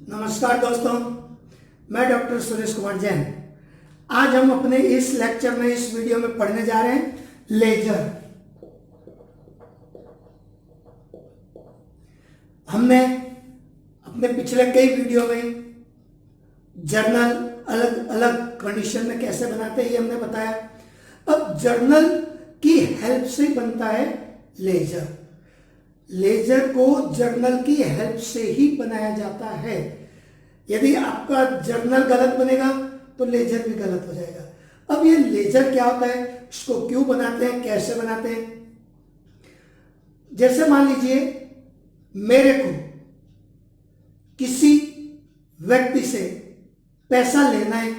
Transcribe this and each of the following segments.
नमस्कार दोस्तों, मैं डॉक्टर सुरेश कुमार जैन। आज हम अपने इस लेक्चर में, इस वीडियो में पढ़ने जा रहे हैं लेजर। हमने अपने पिछले कई वीडियो में जर्नल अलग अलग कंडीशन में कैसे बनाते हैं ये हमने बताया। अब जर्नल की हेल्प से बनता है लेजर। लेजर को जर्नल की हेल्प से ही बनाया जाता है। यदि आपका जर्नल गलत बनेगा तो लेजर भी गलत हो जाएगा। अब ये लेजर क्या होता है, इसको क्यों बनाते हैं, कैसे बनाते हैं। जैसे मान लीजिए मेरे को किसी व्यक्ति से पैसा लेना है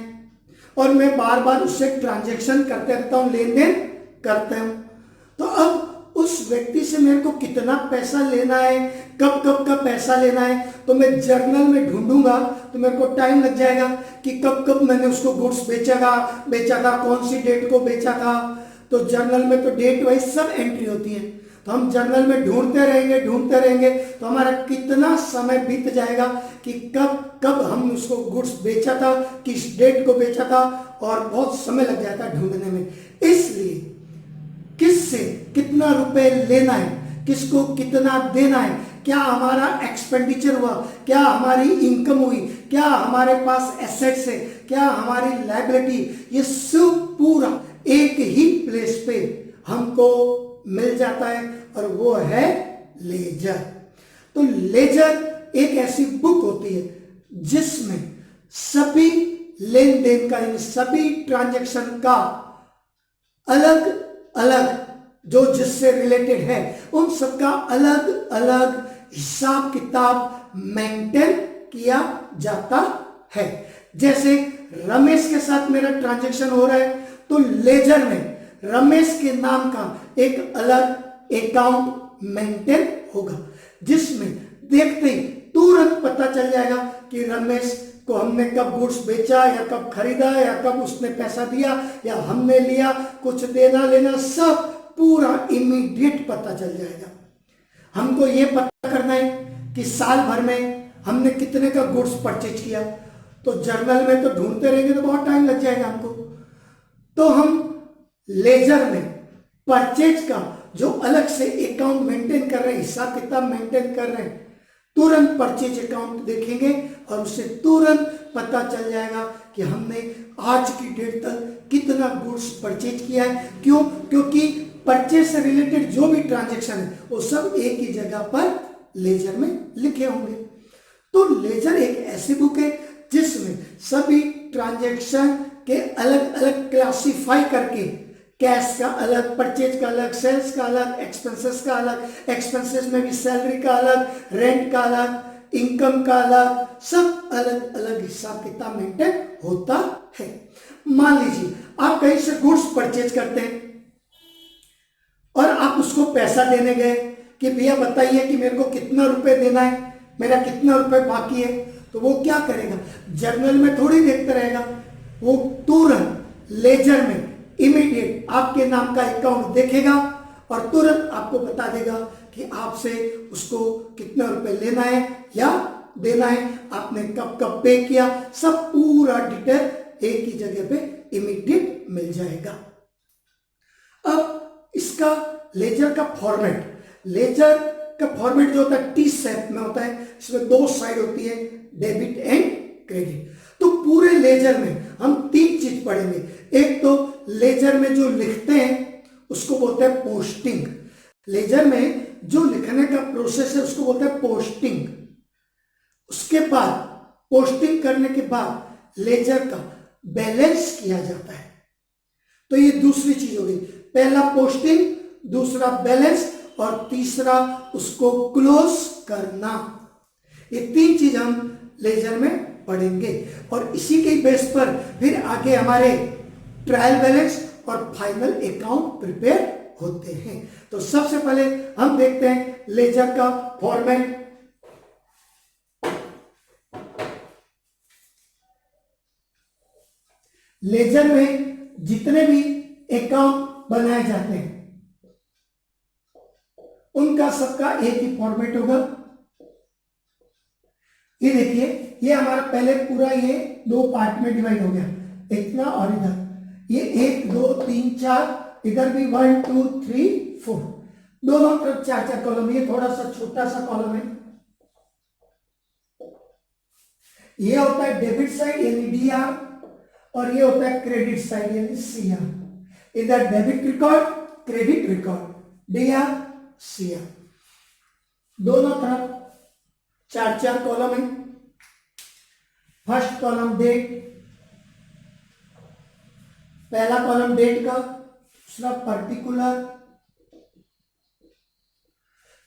और मैं बार बार उससे ट्रांजैक्शन करते रहता हूं, लेन देन करता हूं, तो अब उस व्यक्ति से मेरे को कितना पैसा लेना है, कब कब का पैसा लेना है, तो मैं जर्नल में ढूंढूंगा तो मेरे को टाइम लग जाएगा कि कब कब मैंने उसको गुड्स बेचा था, कौन सी डेट को बेचा था। तो जर्नल में तो डेट वाइज सब एंट्री होती है, तो हम जर्नल में ढूंढते रहेंगे तो हमारा कितना समय बीत जाएगा कि कब कब हम उसको गुड्स बेचा था, किस डेट को बेचा था, और बहुत समय लग जाता ढूंढने में। इसलिए किससे कितना रुपए लेना है, किसको कितना देना है, क्या हमारा एक्सपेंडिचर हुआ, क्या हमारी इनकम हुई, क्या हमारे पास एसेट्स है, क्या हमारी लायबिलिटी, ये सब पूरा एक ही प्लेस पे हमको मिल जाता है, और वो है लेजर। तो लेजर एक ऐसी बुक होती है जिसमें सभी लेन देन का, यानी सभी ट्रांजैक्शन का अलग अलग जो जिससे रिलेटेड है उन सबका अलग अलग हिसाब किताब मेंटेन किया जाता है। जैसे रमेश के साथ मेरा ट्रांजैक्शन हो रहा है तो लेजर में रमेश के नाम का एक अलग अकाउंट मेंटेन होगा, जिसमें देखते ही तुरंत पता चल जाएगा कि रमेश को हमने कब गुड्स बेचा, या कब खरीदा, या कब उसने पैसा दिया, या हमने लिया, कुछ देना लेना सब पूरा इमीडिएट पता चल जाएगा। हमको ये पता करना है कि साल भर में हमने कितने का गुड्स परचेज किया, तो जर्नल में तो ढूंढते रहेंगे तो बहुत टाइम लग जाएगा हमको। तो हम लेजर में परचेज का जो अलग से अकाउंट मेंटेन कर रहे हैं, हिसाब किताब मेंटेन कर रहे हैं, तुरंत परचेज अकाउंट देखेंगे और उससे तुरंत पता चल जाएगा कि हमने आज की डेट तक कितना गुड्स परचेज किया है। क्यों? क्योंकि परचेज से रिलेटेड जो भी ट्रांजैक्शन है वो सब एक ही जगह पर लेजर में लिखे होंगे। तो लेजर एक ऐसी बुक है जिसमें सभी ट्रांजैक्शन के अलग अलग क्लासिफाई करके, कैश का अलग, परचेज का अलग, सेल्स का अलग, एक्सपेंसेस का अलग, एक्सपेंसेस में भी सैलरी का अलग, रेंट का अलग, इनकम का अलग, सब अलग अलग हिसाब किताब मेंटेन होता है। मान लीजिए आप कहीं से गुड्स परचेज करते हैं और आप उसको पैसा देने गए कि भैया बताइए कि मेरे को कितना रुपए देना है, मेरा कितना रुपए बाकी है, तो वो क्या करेगा, जर्नल में थोड़ी देखता रहेगा, वो तुरंत लेजर में इमीडिएट आपके नाम का अकाउंट देखेगा और तुरंत आपको बता देगा कि आपसे उसको कितना रुपए लेना है या देना है, आपने कब कब पे किया, सब पूरा डिटेल एक ही जगह पे इमीडिएट मिल जाएगा। अब इसका लेजर का फॉर्मेट जो होता है टी शेप में होता है, इसमें दो साइड होती है, डेबिट एंड क्रेडिट। तो पूरे लेजर में हम तीन चीज पढ़ेंगे। एक तो लेजर में जो लिखते हैं उसको बोलते हैं पोस्टिंग। लेजर में जो लिखने का प्रोसेस है उसको बोलते हैं पोस्टिंग। उसके बाद पोस्टिंग करने के बाद लेजर का बैलेंस किया जाता है। तो ये दूसरी चीज हो गई, पहला पोस्टिंग, दूसरा बैलेंस, और तीसरा उसको क्लोज करना। ये तीन चीज हम लेजर में पढ़ेंगे और इसी के बेस पर फिर आगे हमारे ट्रायल बैलेंस और फाइनल अकाउंट प्रिपेयर होते हैं। तो सबसे पहले हम देखते हैं लेजर का फॉर्मेट। लेजर में जितने भी अकाउंट बनाए जाते हैं उनका सबका एक ही फॉर्मेट होगा। ये देखिए, ये हमारा पहले पूरा ये दो पार्ट में डिवाइड हो गया, इतना और इधर, ये 1 2 3 4, इधर भी 1 2 3 4, दोनों तरफ 4 कॉलम। ये थोड़ा सा छोटा सा कॉलम है। ये होता है डेबिट साइड यानी डीआर, और ये होता है क्रेडिट साइड यानी सीआर। इधर debit record, credit record, DR CR, दोनों तरफ 4 कॉलम है। फर्स्ट कॉलम डेट, पहला कॉलम डेट का, दूसरा पर्टिकुलर,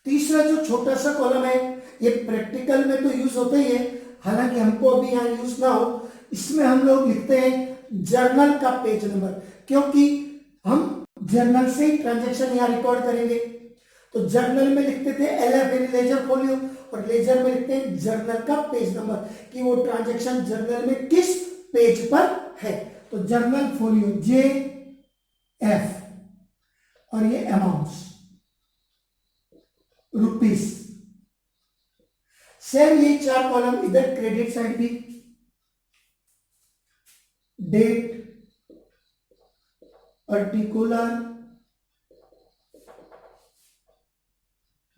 तीसरा जो छोटा सा कॉलम है ये प्रैक्टिकल में तो यूज होता ही है, हालांकि हमको अभी यहां यूज ना हो, इसमें हम लोग लिखते हैं जर्नल का पेज नंबर, क्योंकि हम जर्नल से ही ट्रांजैक्शन यहां रिकॉर्ड करेंगे। तो जर्नल में लिखते थे एलएफ यानी लेजर फोलियो, और लेजर में लिखते हैं जर्नल का पेज नंबर कि वो ट्रांजैक्शन जर्नल में किस पेज पर है। तो जर्नल फोलियो जे एफ, और ये अमाउंट्स रुपीस, सेम ये 4 कॉलम इधर क्रेडिट साइड भी, date, particular,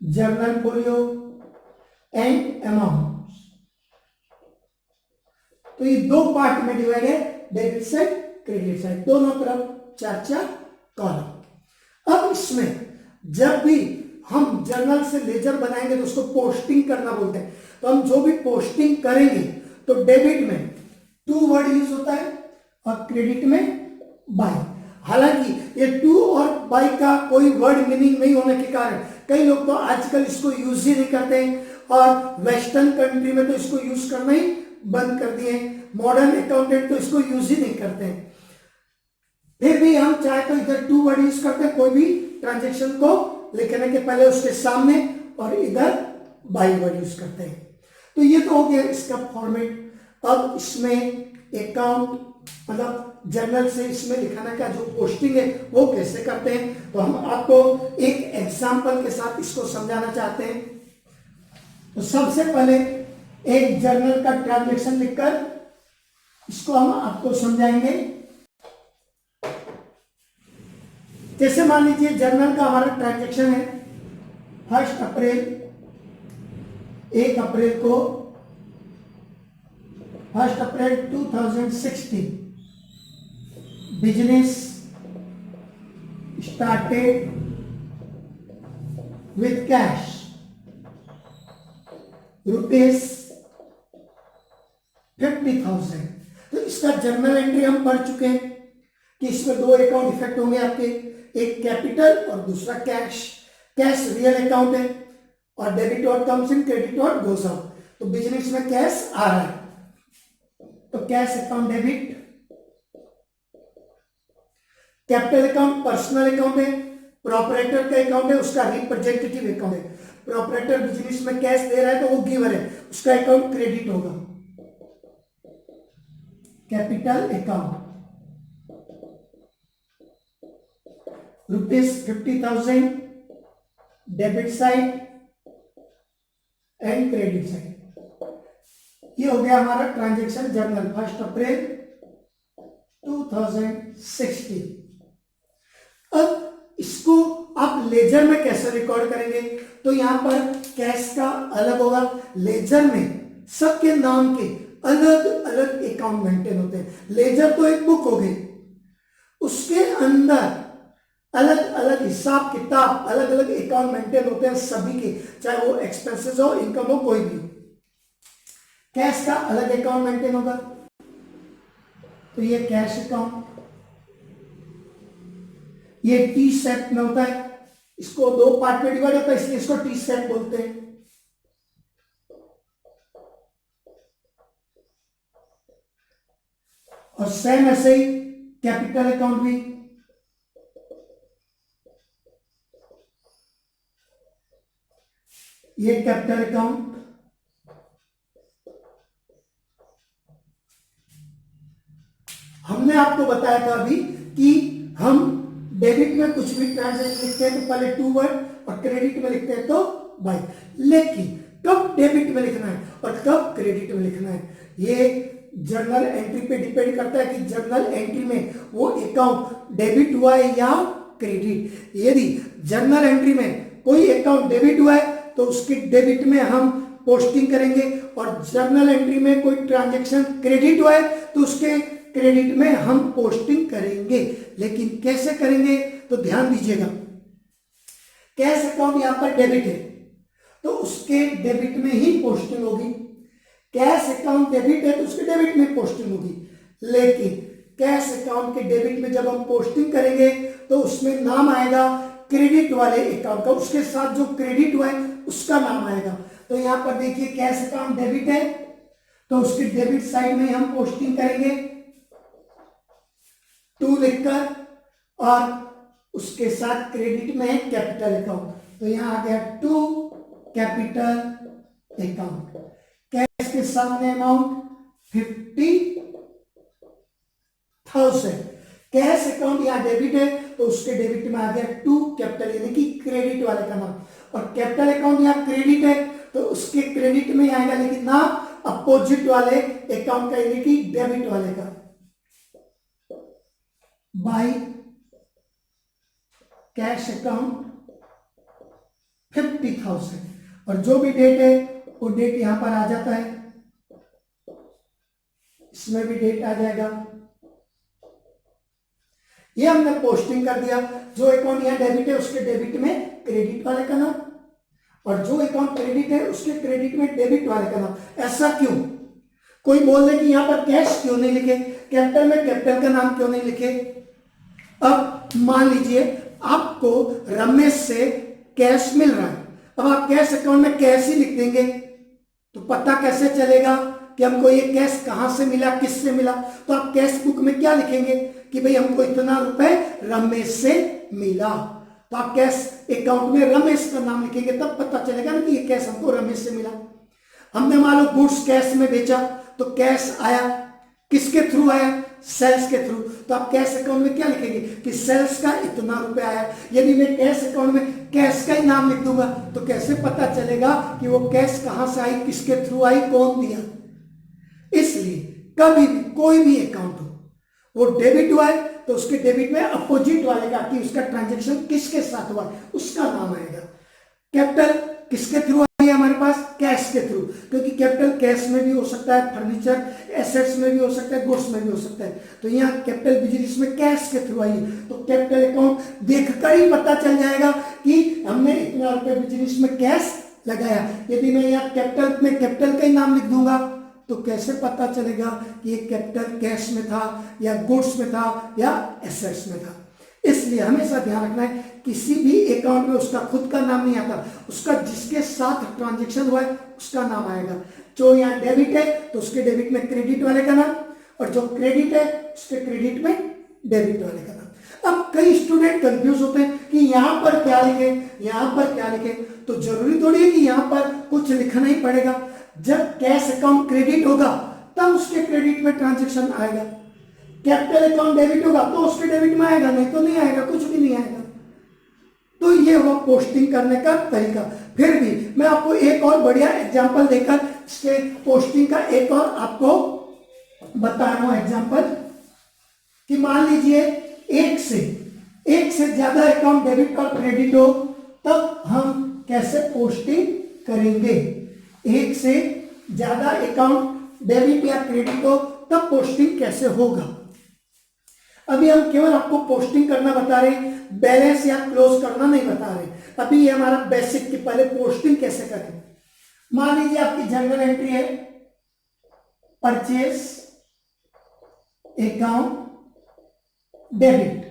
journal folio and amount. तो ये दो पार्ट में डिवाइड है, डेबिट साइड क्रेडिट साइड, दोनों तरफ 4 कॉलम। अब इसमें जब भी हम जर्नल से लेजर बनाएंगे तो उसको पोस्टिंग करना बोलते हैं। तो हम जो भी पोस्टिंग करेंगे तो डेबिट में टू वर्ड यूज होता है और क्रेडिट में बाय। हालांकि ये टू और बाय का कोई वर्ड मीनिंग नहीं होने के कारण कई लोग तो आजकल इसको यूज ही नहीं करते हैं, और वेस्टर्न कंट्री में तो इसको यूज करना ही बंद कर दिए। मॉडर्न अकाउंटेंट तो इसको यूज ही नहीं करते हैं। फिर भी हम चाहे तो इधर टू वर्ड यूज करते हैं कोई भी ट्रांजेक्शन को लिखने के पहले उसके सामने, और इधर बाय वर्ड यूज करते हैं। तो ये तो हो गया इसका फॉर्मेट। अब इसमें अकाउंट मतलब जर्नल से इसमें लिखाने का जो पोस्टिंग है वो कैसे करते हैं, तो हम आपको एक एग्जांपल के साथ इसको समझाना चाहते हैं। तो सबसे पहले एक जर्नल का ट्रांजैक्शन लिखकर इसको हम आपको समझाएंगे। जैसे मान लीजिए जर्नल का हमारा ट्रांजैक्शन है 1 अप्रैल, 1 अप्रैल को 1 अप्रैल 2016 बिजनेस स्टार्टेड विथ कैश ₹50,000। तो इसका जर्नल एंट्री हम पढ़ चुके हैं कि इसमें दो अकाउंट इफेक्ट होंगे आपके, एक कैपिटल और दूसरा कैश। कैश रियल अकाउंट है और डेबिट और कम्स इन, क्रेडिट और गोस आउट। तो बिजनेस में कैश आ रहा है तो cash account debit. Capital account personal account है, प्रोपराइटर का अकाउंट है, उसका रिप्रेजेंटेटिव अकाउंट है। प्रोपराइटर बिजनेस में कैश दे रहा है तो वो गिवर है, उसका अकाउंट क्रेडिट होगा। Capital account ₹50,000 debit side and credit side. ये हो गया हमारा ट्रांजैक्शन जर्नल 1 अप्रैल 2016। अब इसको आप लेजर में कैसे रिकॉर्ड करेंगे, तो यहां पर कैश का अलग होगा, लेजर में सबके नाम के अलग अलग अकाउंट मेंटेन होते हैं। लेजर तो एक बुक हो गई, उसके अंदर अलग अलग हिसाब किताब, अलग अलग अकाउंट मेंटेन होते हैं सभी के, चाहे वो एक्सपेंसेस हो, इनकम हो, कोई भी। कैश का अलग अकाउंट मेंटेन होगा, तो ये कैश अकाउंट, ये टी सेट में होता है, इसको दो पार्ट में डिवाइड होता है इसलिए इसको टी सेट बोलते हैं। और सेम ऐसे ही कैपिटल अकाउंट भी, ये कैपिटल अकाउंट, हमने आपको बताया था अभी कि हम डेबिट में कुछ भी ट्रांजैक्शन लिखते हैं तो पहले टू वर्ड और क्रेडिट में लिखते हैं तो बाय। लेकिन कब डेबिट में लिखना है और कब क्रेडिट में लिखना है। ये जर्नल एंट्री पे डिपेंड करता है कि जर्नल एंट्री में वो अकाउंट डेबिट हुआ है या क्रेडिट। यदि जर्नल एंट्री में कोई अकाउंट डेबिट हुआ है तो उसकी डेबिट में हम पोस्टिंग करेंगे, और जर्नल एंट्री में कोई ट्रांजैक्शन क्रेडिट हुआ है तो उसके क्रेडिट में हम पोस्टिंग करेंगे। लेकिन कैसे करेंगे तो ध्यान दीजिएगा, कैश अकाउंट यहां पर डेबिट है तो उसके डेबिट में ही पोस्टिंग होगी। कैश अकाउंट डेबिट है तो उसके डेबिट में पोस्टिंग होगी। लेकिन कैश अकाउंट के डेबिट में जब हम पोस्टिंग करेंगे तो उसमें नाम आएगा क्रेडिट वाले अकाउंट का, उसके साथ जो क्रेडिट हुआ है उसका नाम आएगा। तो यहां पर देखिए कैश अकाउंट डेबिट है तो उसके डेबिट साइड में हम पोस्टिंग करेंगे 2 लिखकर, और उसके साथ क्रेडिट में है कैपिटल अकाउंट, तो यहां आ गया 2 कैपिटल अकाउंट। कैश के सामने अमाउंट 50,000। कैश अकाउंट यहां डेबिट है तो उसके डेबिट में आ गया 2 कैपिटल यानी कि क्रेडिट वाले का नाम, और कैपिटल अकाउंट यहां क्रेडिट है तो उसके क्रेडिट में आएगा लेकिन नाम अपोजिट वाले अकाउंट का यानी कि डेबिट वाले का। बाय कैश अकाउंट 50,000, और जो भी डेट है वो डेट यहां पर आ जाता है, इसमें भी डेट आ जाएगा। ये हमने पोस्टिंग कर दिया। जो अकाउंट यहां डेबिट है उसके डेबिट में क्रेडिट वाले का नाम, और जो अकाउंट क्रेडिट है उसके क्रेडिट में डेबिट वाले का नाम। ऐसा क्यों? कोई बोल दे कि यहां पर कैश क्यों नहीं लिखे, कैपिटल में कैपिटल का नाम क्यों नहीं लिखे। अब मान लीजिए आपको रमेश से कैश मिल रहा है, अब आप कैश अकाउंट में कैश ही लिख देंगे तो पता कैसे चलेगा कि हमको ये कैश कहां से मिला, किससे मिला। तो आप कैश बुक में क्या लिखेंगे कि भाई हमको इतना रुपए रमेश से मिला, तो आप कैश अकाउंट में रमेश का नाम लिखेंगे, तब पता चलेगा ना कि ये कैश हमको रमेश से मिला। हमने मान लो गुड्स कैश में बेचा तो कैश आया, किसके थ्रू आया, सेल्स के थ्रू, तो आप कैश अकाउंट में क्या लिखेंगे कि सेल्स का इतना रुपए आया। यदि मैं कैश अकाउंट में कैश का ही नाम लिख दूंगा तो कैसे पता चलेगा कि वो कैश कहां से आई, किसके थ्रू आई, कौन दिया। इसलिए कभी भी कोई भी अकाउंट हो वो डेबिट हुआ है तो उसके डेबिट में अपोजिट वाले का कि उसका ट्रांजैक्शन किसके साथ हुआ उसका नाम आएगा। कैपिटल किसके थ्रू आई है हमारे पास, कैश के थ्रू, क्योंकि कैपिटल कैश में भी हो सकता है, फर्नीचर एसेट्स में भी हो सकता है, गुड्स में भी हो सकता है। तो यहाँ कैपिटल बिजनेस में कैश के थ्रू आई है तो कैपिटल अकाउंट देखकर ही पता चल जाएगा कि हमने इतना रुपए बिजनेस में कैश लगाया। यदि मैं यहाँ कैपिटल में कैपिटल का ही नाम लिख दूंगा तो कैसे पता चलेगा कि ये कैपिटल कैश में था या गुड्स में था या एसेट्स में था। इसलिए हमेशा ध्यान रखना है किसी भी अकाउंट में उसका खुद का नाम नहीं आता, उसका जिसके साथ ट्रांजैक्शन हुआ है उसका नाम आएगा। जो यहाँ डेबिट है तो उसके डेबिट में क्रेडिट वाले का नाम, और जो क्रेडिट है उसके क्रेडिट में डेबिट वाले का नाम। अब कई स्टूडेंट कंफ्यूज होते हैं कि यहाँ पर क्या लिखे, यहाँ पर क्या लिखे। तो जरूरी थोड़ी है कि यहाँ पर कुछ लिखना ही पड़ेगा। जब कैश अकाउंट क्रेडिट होगा तब उसके क्रेडिट में ट्रांजैक्शन आएगा, कैपिटल अकाउंट डेबिट होगा तो उसके डेबिट में आएगा, नहीं तो नहीं आएगा, कुछ भी नहीं आएगा। तो ये हुआ पोस्टिंग करने का तरीका। फिर भी मैं आपको एक और बढ़िया एग्जांपल देकर इसके पोस्टिंग का एक और आपको बता रहा हूं एग्जांपल, कि मान लीजिए एक से ज्यादा अकाउंट डेबिट और क्रेडिट हो तब हम कैसे पोस्टिंग करेंगे। एक से ज्यादा अकाउंट डेबिट या क्रेडिट हो तब पोस्टिंग कैसे होगा। अभी हम केवल आपको पोस्टिंग करना बता रहे हैं, बैलेंस या क्लोज करना नहीं बता रहे। अभी ये हमारा बेसिक कि पहले पोस्टिंग कैसे करें। मान लीजिए आपकी जर्नल एंट्री है purchase account debit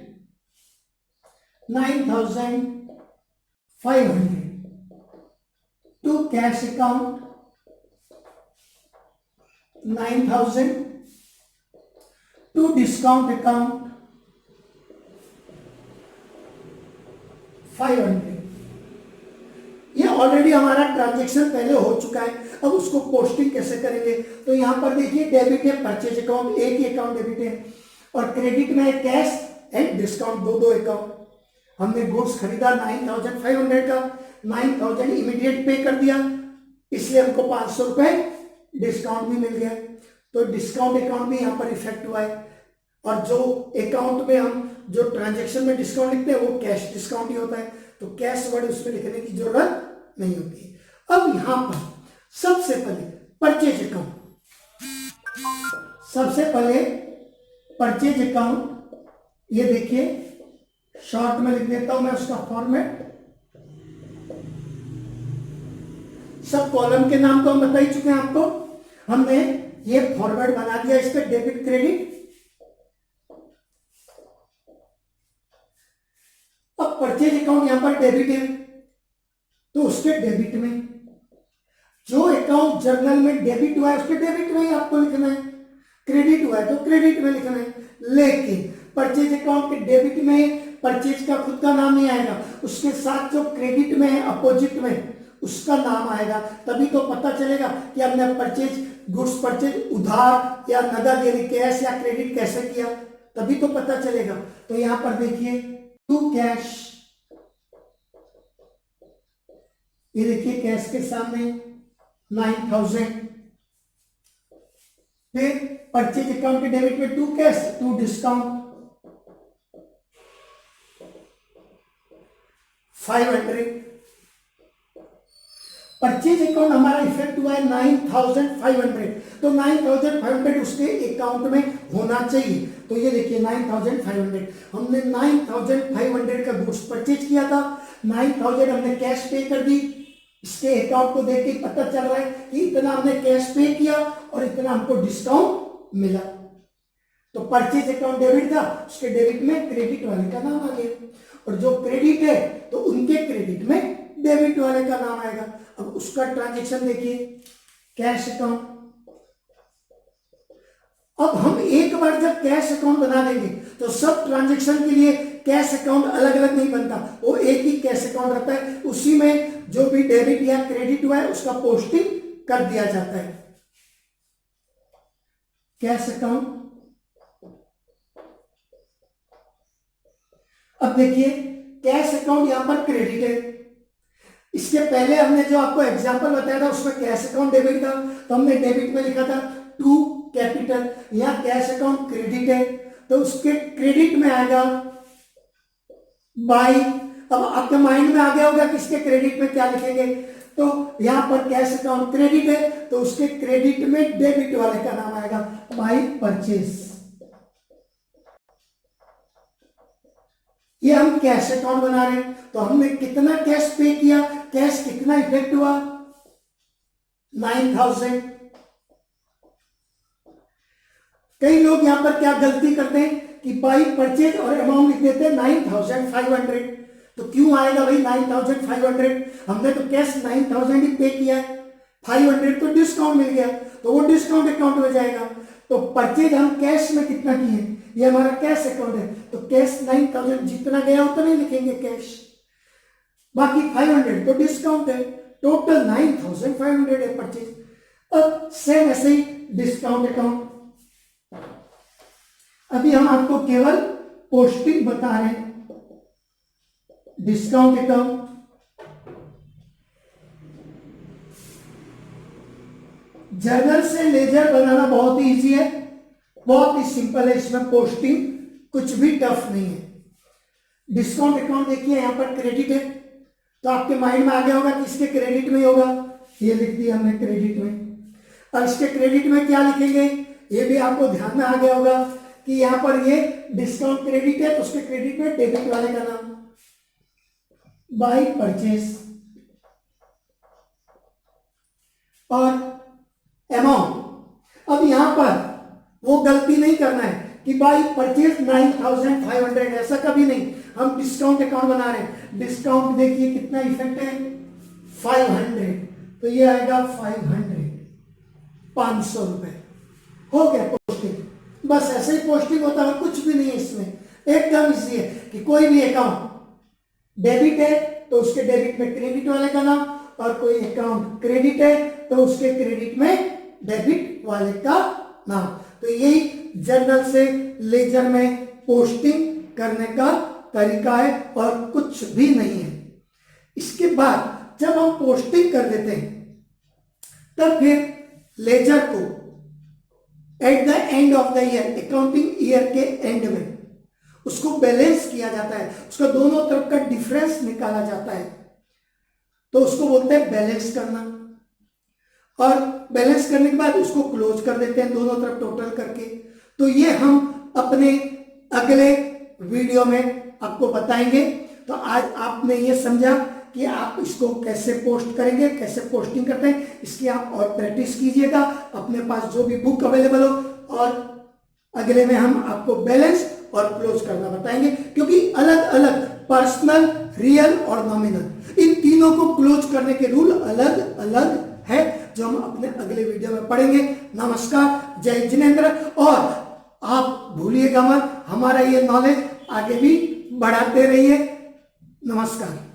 9,500 to cash account 9,000 to discount account 500। ये ऑलरेडी हमारा ट्रांजैक्शन पहले हो चुका है। अब उसको पोस्टिंग कैसे करेंगे, तो यहां पर देखिए डेबिट है परचेज अकाउंट, एक ही अकाउंट डेबिट है, और क्रेडिट में है कैश एंड डिस्काउंट, दो अकाउंट। हमने गुड्स खरीदा 9,500 का, 9,000 इमीडिएट पे कर दिया, इसलिए हमको 500 रुपए डिस्काउंट भी मिल गया। तो डिस्काउंट अकाउंट भी यहाँ पर इफेक्ट हुआ है। और जो अकाउंट में हम जो ट्रांजैक्शन में डिस्काउंट लिखते हैं वो कैश डिस्काउंट ही होता है, तो कैश वर्ड उसमें लिखने की जरूरत नहीं होती है। अब यहां पर सबसे पहले परचेज अकाउंट, सबसे पहले परचेज अकाउंट, ये देखिए शॉर्ट में लिख देता हूं मैं उसका फॉर्मेट। सब कॉलम के नाम तो हम बता ही चुके हैं आपको, हमने ये फॉर्मेट बना दिया इस पे डेबिट क्रेडिट। अब परचेज अकाउंट यहां पर डेबिट है तो उसके डेबिट में, जो अकाउंट जर्नल में डेबिट हुआ है उसके डेबिट में ही आपको लिखना है, क्रेडिट हुआ है तो क्रेडिट में लिखना है। लेकिन परचेज अकाउंट के डेबिट में परचेज का खुद का नाम नहीं आएगा, उसके साथ जो क्रेडिट में है अपोजिट में उसका नाम आएगा, तभी तो पता चलेगा कि हमने परचेज गुड्स परचेज उधार या नगद यानी कैश या क्रेडिट कैसे किया, तभी तो पता चलेगा। तो यहां पर देखिए टू कैश, ये देखिए कैश के सामने 9000, फिर परचेज अकाउंट के डेबिट में to cash to discount 500। Purchase account हमारा इफेक्ट हुआ है 9500, तो 9500 उसके अकाउंट में होना चाहिए। तो ये देखिए 9500, हमने 9500 का गुड्स परचेज किया था, 9000 हमने कैश पे कर दी। इसके अकाउंट को देख के पता चल रहा है कि इतना हमने कैश पे किया और इतना हमको डिस्काउंट मिला। तो परचेज अकाउंट डेबिट था, उसके डेबिट में क्रेडिट वाले का नाम आ गया, और जो क्रेडिट है तो उनके क्रेडिट में डेबिट वाले का नाम आएगा। अब उसका ट्रांजैक्शन देखिए कैश अकाउंट। अब हम एक बार जब कैश अकाउंट बना देंगे तो सब ट्रांजैक्शन के लिए कैश अकाउंट अलग अलग नहीं बनता, वो एक ही कैश अकाउंट रहता है, उसी में जो भी डेबिट या क्रेडिट हुआ है उसका पोस्टिंग कर दिया जाता है। कैश अकाउंट, अब देखिए कैश अकाउंट यहां पर क्रेडिट है। इसके पहले हमने जो आपको एग्जांपल बताया था उसमें कैश अकाउंट डेबिट था, तो हमने डेबिट में लिखा था टू कैपिटल, यहां कैश अकाउंट क्रेडिट है तो उसके क्रेडिट में आएगा बाई। अब आपके माइंड में आ गया होगा कि इसके क्रेडिट में क्या लिखेंगे, तो यहां पर कैश अकाउंट क्रेडिट है तो उसके क्रेडिट में डेबिट वाले का नाम आएगा बाई परचेज। ये हम कैश अकाउंट बना रहे हैं, तो हमने कितना कैश पे किया, कैश कितना इफेक्ट हुआ 9000। कई लोग यहां पर क्या गलती करते हैं कि बाई परचेज और अमाउंट लिख देते हैं 9500, तो क्यों आएगा भाई 9500, हमने तो कैश 9000 ही पे किया है, 500 तो डिस्काउंट मिल गया तो वो डिस्काउंट अकाउंट में जाएगा। तो परचेज हम कैश में कितना किए, ये हमारा कैश अकाउंट है, तो कैश 9000 जितना गया उतना ही लिखेंगे कैश, बाकी 500 तो डिस्काउंट है, टोटल 9500 है परचेज। अब सेम ऐसे ही डिस्काउंट अकाउंट, अभी हम आपको केवल पोस्टिंग बता रहे हैं। डिस्काउंट अकाउंट, जर्नल से लेजर बनाना बहुत ही इजी है, बहुत ही सिंपल है, इसमें पोस्टिंग कुछ भी टफ नहीं है। डिस्काउंट अकाउंट देखिए यहां पर क्रेडिट है, तो आपके माइंड में आ गया होगा कि इसके क्रेडिट में होगा, ये लिख दिया हमने क्रेडिट में। अब इसके क्रेडिट में क्या लिखेंगे ये भी आपको ध्यान में आ गया होगा कि यहां पर ये डिस्काउंट क्रेडिट है तो उसके क्रेडिट में डेबिट वाले का नाम बाई परचेज। और अमाउंट, अब यहां पर वो गलती नहीं करना है कि बाई परचेज 9500, ऐसा कभी नहीं। हम डिस्काउंट अकाउंट बना रहे हैं, डिस्काउंट देखिए कितना इफेक्ट है 500, तो ये आएगा 500 रुपए, हो गया पोस्टिंग। बस ऐसे ही पोस्टिंग होता है, कुछ भी नहीं है इसमें, एकदम इजी है कि कोई भी अकाउंट डेबिट है तो उसके डेबिट में क्रेडिट वाले का नाम, और कोई अकाउंट क्रेडिट है तो उसके क्रेडिट में डेबिट वाले का नाम। तो यही जर्नल से लेजर में पोस्टिंग करने का तरीका है और कुछ भी नहीं है। इसके बाद जब हम पोस्टिंग कर देते हैं तब फिर लेजर को at the end of the year, accounting year के एंड में उसको बैलेंस किया जाता है, उसका दोनों तरफ का डिफरेंस निकाला जाता है, तो उसको बोलते हैं बैलेंस करना। और बैलेंस करने के बाद उसको क्लोज कर देते हैं दोनों तरफ टोटल करके। तो ये हम अपने अगले वीडियो में आपको बताएंगे। तो आज आपने ये समझा कि आप इसको कैसे पोस्ट करेंगे, कैसे पोस्टिंग करते हैं, इसकी आप और प्रैक्टिस कीजिएगा अपने पास जो भी बुक अवेलेबल हो। और अगले में हम आपको बैलेंस और क्लोज करना बताएंगे, क्योंकि अलग अलग पर्सनल, रियल और नॉमिनल इन तीनों को क्लोज करने के रूल अलग अलग है, जो हम अपने अगले वीडियो में पढ़ेंगे। नमस्कार, जय जिनेंद्र। और आप भूलिएगा मत, हमारा ये नॉलेज आगे भी बढ़ाते रहिए। नमस्कार।